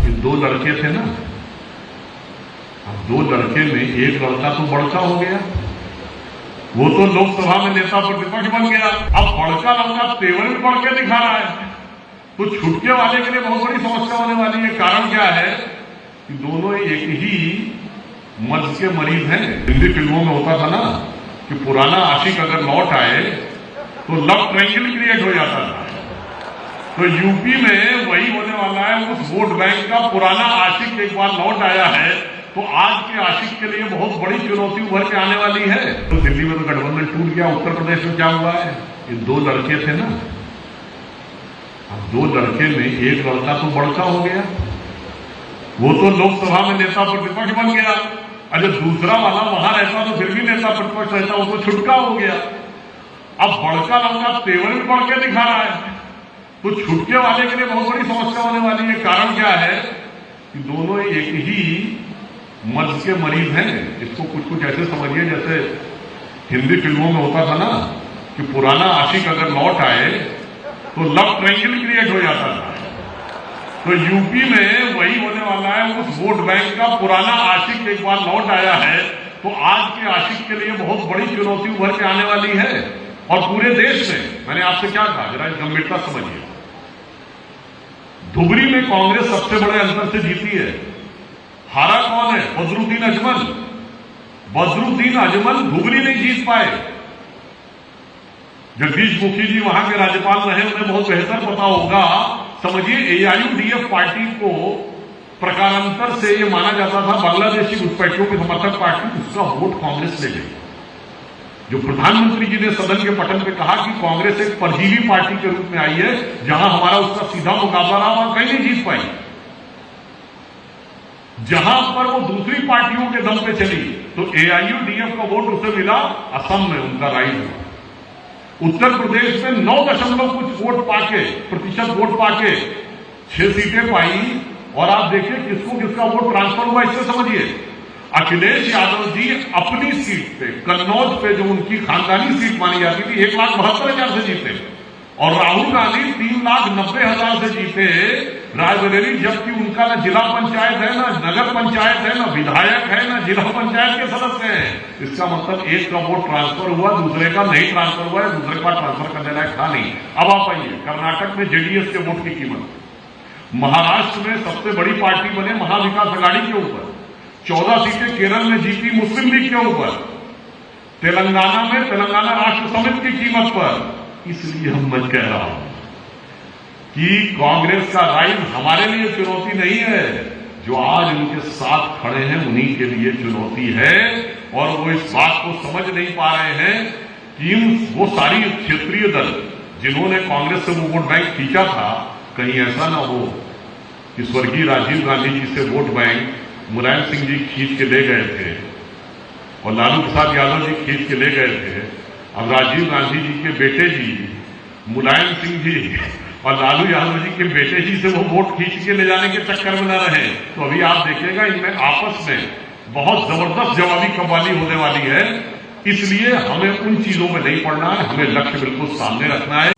ये दो लड़के थे ना, अब दो लड़के में एक लड़का तो बड़का हो गया, वो तो लोकसभा में नेता प्रतिपक्ष बन गया। अब बड़का लड़का तेवर में बढ़ के दिखा रहा है, तो छुटके वाले के लिए बहुत बड़ी समस्या होने वाली है। कारण क्या है कि दोनों एक ही मर्ज के मरीज हैं। हिंदी फिल्मों में होता था ना कि पुराना आशिक अगर लौट आए तो लव ट्रायंगल क्रिएट हो जाता था। तो यूपी में वही होने वाला है। उस वोट बैंक का पुराना आशिक एक बार लौट आया है, तो आज के आशिक के लिए बहुत बड़ी चुनौती उभर के आने वाली है। तो दिल्ली में तो गठबंधन टूट गया, उत्तर प्रदेश में क्या हुआ है, ये दो लड़के थे ना, अब दो लड़के में एक लड़का तो बड़का हो गया, वो तो लोकसभा में नेता प्रतिपक्ष बन गया। अगर दूसरा वाला वहां रहता तो फिर भी नेता प्रतिपक्ष रहता, वो तो छुटका हो गया। अब बड़का लड़का तेवर में बढ़ के दिखा रहा है, तो छुटके वाले के लिए बहुत बड़ी समस्या होने वाली है। कारण क्या है कि दोनों एक ही मर्ज के मरीज हैं। इसको कुछ कुछ ऐसे समझिए जैसे हिंदी फिल्मों में होता था ना कि पुराना आशिक अगर लौट आए तो लव ट्रायंगल क्रिएट हो जाता था। तो यूपी में वही होने वाला है। उस वोट बैंक का पुराना आशिक एक बार लौट आया है, तो आज के आशिक के लिए बहुत बड़ी चुनौती उभर के आने वाली है। और पूरे देश में मैंने आपसे क्या कहा, जरा गंभीरता समझिए। धुबरी में कांग्रेस सबसे बड़े अंतर से जीती है। हारा कौन है? बदरुद्दीन अजमल। बदरुद्दीन अजमल धुबरी नहीं जीत पाए। जगदीश मुखी जी वहां के राज्यपाल रहे, उन्हें बहुत बेहतर पता होगा। समझिए, एआईयूडीएफ पार्टी को प्रकारांतर से यह माना जाता था बांग्लादेशी घुसपैठियों की समर्थक पार्टी, उसका वोट कांग्रेस ले गई। जो प्रधानमंत्री जी ने सदन के पटल पे कहा कि कांग्रेस एक परजीवी पार्टी के रूप में आई है, जहां हमारा उसका सीधा मुकाबला रहा, वहां कहीं नहीं जीत पाई। जहां पर वो दूसरी पार्टियों के दम पे चली, तो एआईयूडीएफ का वोट उसे मिला। असम में उनका राइज हुआ। उत्तर प्रदेश में 9 कुछ वोट पाके, प्रतिशत वोट पाके 6 सीटें पाई। और आप देखिए किसको किसका वोट ट्रांसफर हुआ, इससे समझिए। अखिलेश यादव जी अपनी सीट पे, कन्नौज पे, जो उनकी खानदानी सीट मानी जाती थी, 1,72,000 से जीते। और राहुल गांधी 3,90,000 से जीते रायबरेली, जबकि उनका ना जिला पंचायत है, ना नगर पंचायत है, ना विधायक है, ना जिला पंचायत के सदस्य हैं। इसका मतलब एक का वोट ट्रांसफर हुआ, दूसरे का नहीं ट्रांसफर हुआ है, दूसरे का ट्रांसफर करने लायक था नहीं। अब आप आइए कर्नाटक में जेडीएस के वोट की कीमत, महाराष्ट्र में सबसे बड़ी पार्टी बने महाविकास आघाड़ी के ऊपर, 14 सीटें केरल में जीती मुस्लिम लीग के ऊपर, तेलंगाना में तेलंगाना राष्ट्र समिति की कीमत पर। इसलिए मैं कह रहा हूं कि कांग्रेस का राइज हमारे लिए चुनौती नहीं है, जो आज उनके साथ खड़े हैं उन्हीं के लिए चुनौती है। और वो इस बात को समझ नहीं पा रहे हैं कि वो सारी क्षेत्रीय दल जिन्होंने कांग्रेस से वो वोट बैंक खींचा था, कहीं ऐसा ना हो कि स्वर्गीय राजीव गांधी जी से वोट बैंक मुलायम सिंह जी खींच के ले गए थे और लालू प्रसाद यादव जी खींच के ले गए थे। अब राजीव गांधी जी के बेटे जी मुलायम सिंह जी और लालू यादव जी के बेटे जी से वो वोट खींच के ले जाने के चक्कर में न रहे। तो अभी आप देखिएगा इनमें आपस में बहुत जबरदस्त जवाबी कव्वाली होने वाली है। इसलिए हमें उन चीजों में नहीं पड़ना है, हमें लक्ष्य बिल्कुल सामने रखना है।